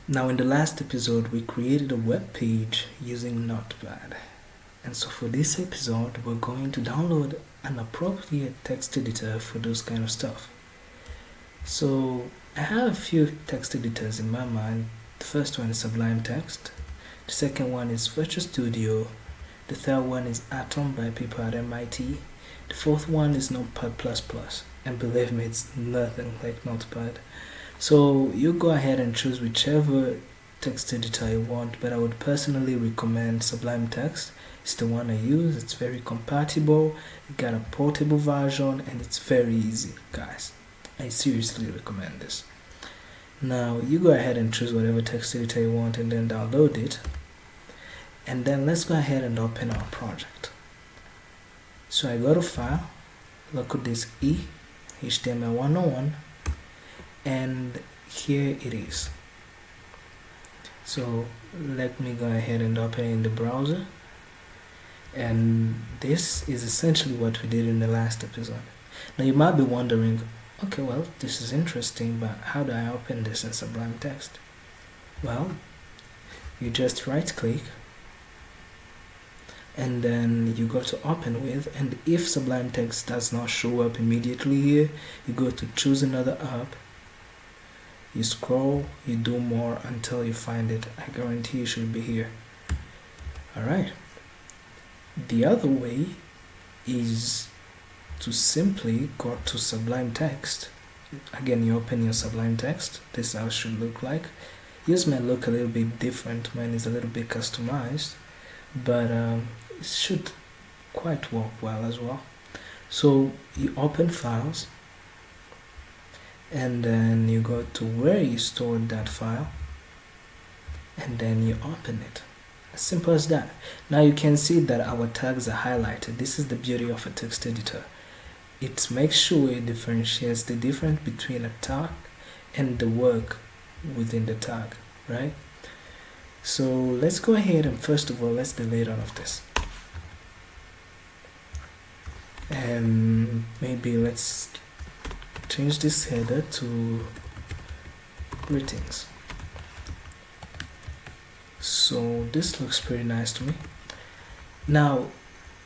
Now in the last episode we created a web page using Notepad, and so for this episode we're going to download an appropriate text editor for those kind of stuff. So I have a few text editors in my mind. The first one is Sublime Text, the second one is Virtual Studio, the third one is Atom by people at MIT, the fourth one is Notepad++, and believe me, it's nothing like Notepad. So you go ahead and choose whichever text editor you want, but I would personally recommend Sublime Text. It's the one I use. It's very compatible, it got a portable version, and it's very easy, guys. I seriously recommend this. Now you go ahead and choose whatever text editor you want and then download it. And then let's go ahead and open our project. So I go to File, local disk E, HTML 101, and here it is. So let me go ahead and open it in the browser. And this is essentially what we did in the last episode. Now you might be wondering, okay, well, this is interesting, but how do I open this in Sublime Text? Well, you just right click and then you go to open with, and if Sublime Text does not show up immediately here, you go to choose another app, you scroll, you do more until you find it. I guarantee it should be here. Alright, the other way is to simply go to Sublime Text. Again, you open your Sublime Text. This is how it should look like. Yours might look a little bit different, mine is a little bit customized, but it should quite work well as well. So you open Files, and then you go to where you stored that file, and then you open it. As simple as that. Now you can see that our tags are highlighted. This is the beauty of a text editor. It makes sure it differentiates the difference between a tag and the work within the tag, right? So let's go ahead and first of all, let's delete all of this. And maybe let's change this header to greetings. So this looks pretty nice to me. Now,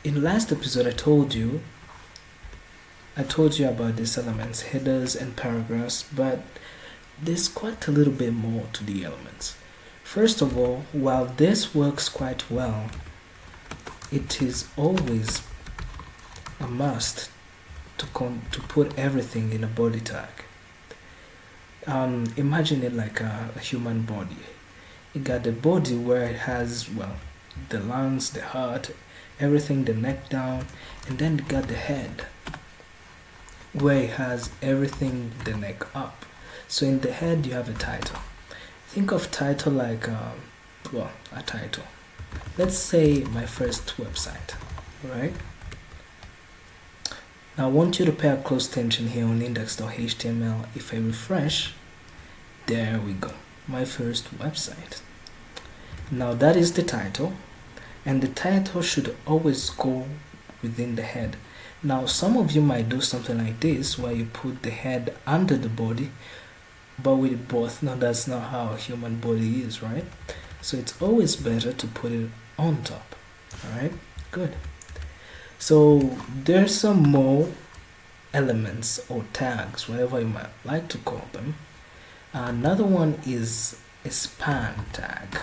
in the last episode I told you about these elements, headers and paragraphs, but there's quite a little bit more to the elements. First of all, while this works quite well, it is always a must to put everything in a body tag. Imagine it like a human body. You got the body where it has, well, the lungs, the heart, everything, the neck down, and then you got the head where it has everything, the neck up. So in the head you have a title. Think of title like well, a title. Let's say my first website, right? Now I want you to pay close attention here on index.html. If I refresh, there we go, my first website. Now that is the title, and the title should always go within the head. Now some of you might do something like this where you put the head under the body, but with both. No, that's not how a human body is, right? So it's always better to put it on top. Alright, good. So there's some more elements or tags, whatever you might like to call them. Another one is a span tag.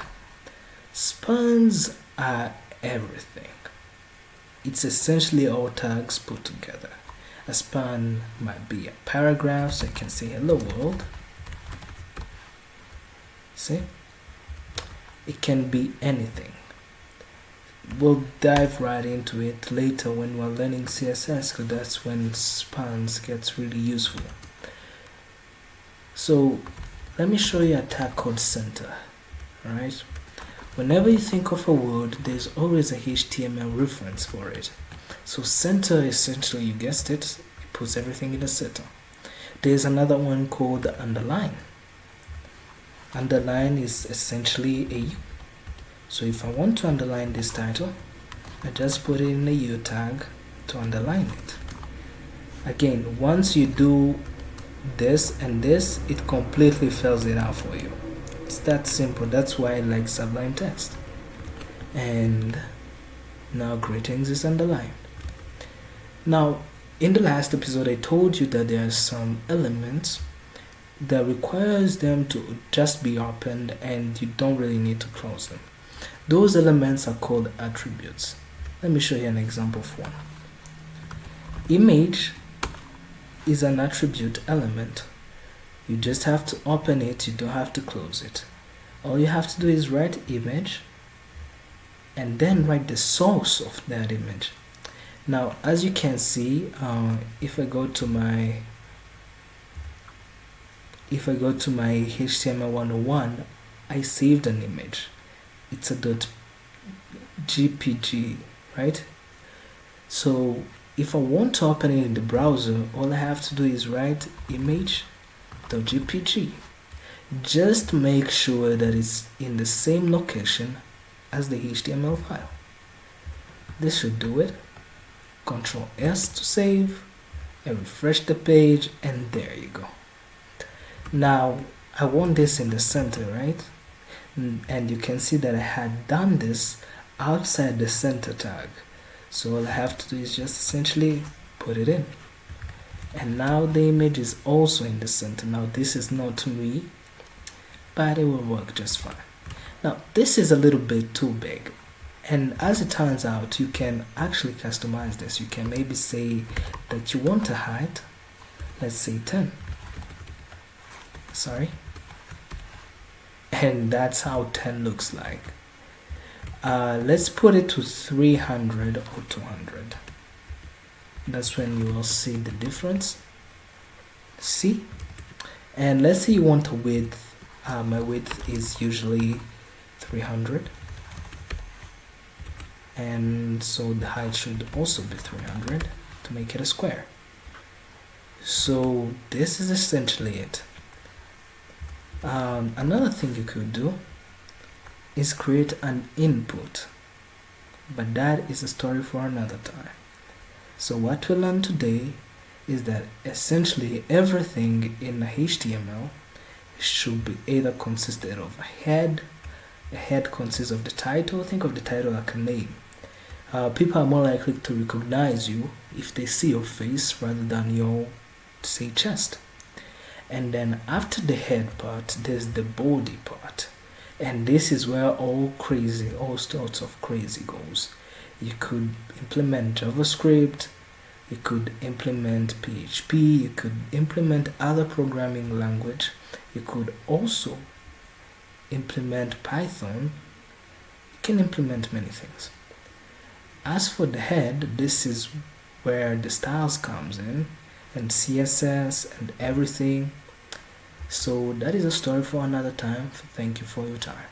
Spans are everything. It's essentially all tags put together. A span might be a paragraph, so you can say hello world. See? It can be anything. We'll dive right into it later when we're learning CSS, because that's when spans gets really useful. So let me show you a tag called center. Alright? Whenever you think of a word, there's always a HTML reference for it. So center, essentially, you guessed it, it puts everything in the center. There's another one called underline. Underline is essentially a U. So if I want to underline this title, I just put it in the U tag to underline it. Again, once you do this and this, it completely fills it out for you. It's that simple. That's why I like Sublime Text. And now greetings is underlined. Now, in the last episode, I told you that there are some elements that requires them to just be opened and you don't really need to close them. Those elements are called attributes. Let me show you an example of one. Image is an attribute element. You just have to open it, you don't have to close it. All you have to do is write image and then write the source of that image. Now, as you can see, if I go to my HTML 101, I saved an image. It's a .gpg, right? So if I want to open it in the browser, all I have to do is write image.gpg. Just make sure that it's in the same location as the HTML file. This should do it. Ctrl S to save. I refresh the page and there you go. Now I want this in the center, right? And you can see that I had done this outside the center tag. So all I have to do is just essentially put it in. And now the image is also in the center. Now this is not me, but it will work just fine. Now this is a little bit too big. And as it turns out, you can actually customize this. You can maybe say that you want a height, let's say 10. Sorry. And that's how 10 looks like. Let's put it to 300 or 200. That's when you will see the difference. See? And let's say you want a width. My width is usually 300. And so the height should also be 300 to make it a square. So this is essentially it. Another thing you could do is create an input, but that is a story for another time. So what we learned today is that essentially everything in HTML should be either consisted of a head consists of the title. Think of the title like a name. People are more likely to recognize you if they see your face rather than your, say, chest. And then after the head part, there's the body part. And this is where all sorts of crazy goes. You could implement JavaScript, you could implement PHP, you could implement other programming language, you could also implement Python. You can implement many things. As for the head, this is where the styles comes in, and CSS and everything. So that is a story for another time. Thank you for your time.